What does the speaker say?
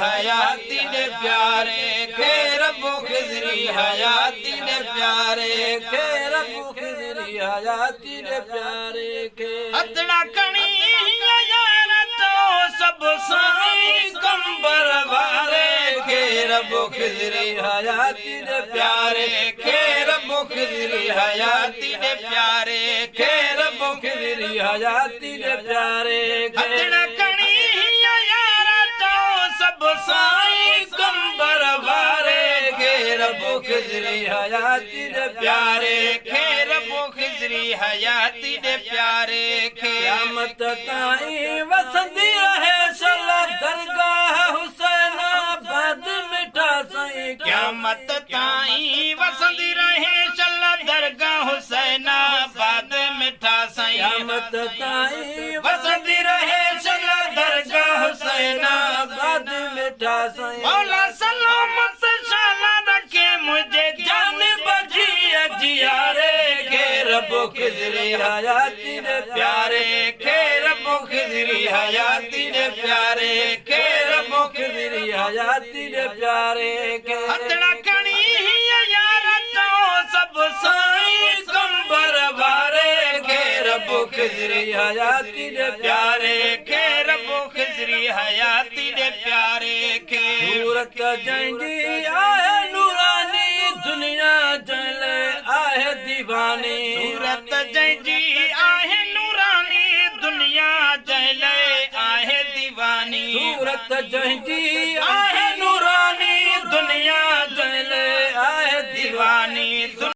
हयाती दे प्यारे के रब्बो खिजरी हयाती दे प्यारे के रब्बो खिजरी हयाती दे प्यारे के अतड़ा कणी यार तो सब साई कंबर वारे के रब्बो खिजरी हयाती दे प्यारे के रब्बो खिजरी हयाती दे प्यारे के रब्बो खिजरी हयाती दे प्यारे अतड़ा कणी साई कंबर वारे के रब्बो खिजरी हयाती दे प्यारे के रब्बो खिजरी हयाती दे प्यारे क़यामत ताईं वसंदी रहे शला दरगाह हुसैनाबाद मिठा साईं क़यामत ताईं वसंदी रहे शला दरगाह हुसैनाबाद मिठा साईं क़यामत ताईं वसंदी रहे शला दरगाह हुसैनाबाद मौला सलामत शाला रखे मुझे जान बजी जियारे के रब्बो खिजरी हयाती दे प्यारे के रब्बो खिजरी हयाती दे प्यारे के रब्बो खिजरी हयाती दे प्यारे के हथड़ा कणी यार तो सब साई कंबर वारे के रब्बो खिजरी हयाती दे प्यारे के रब्बो खिजरी हयाती दे प्यारे के सूरत जंगी आहे नूरानी दुनिया जले आहे दीवानी सूरत जंगी आहे नूरानी दुनिया जले आहे दीवानी सूरत जंगी आहे नूरानी दुनिया जले आहे दीवानी।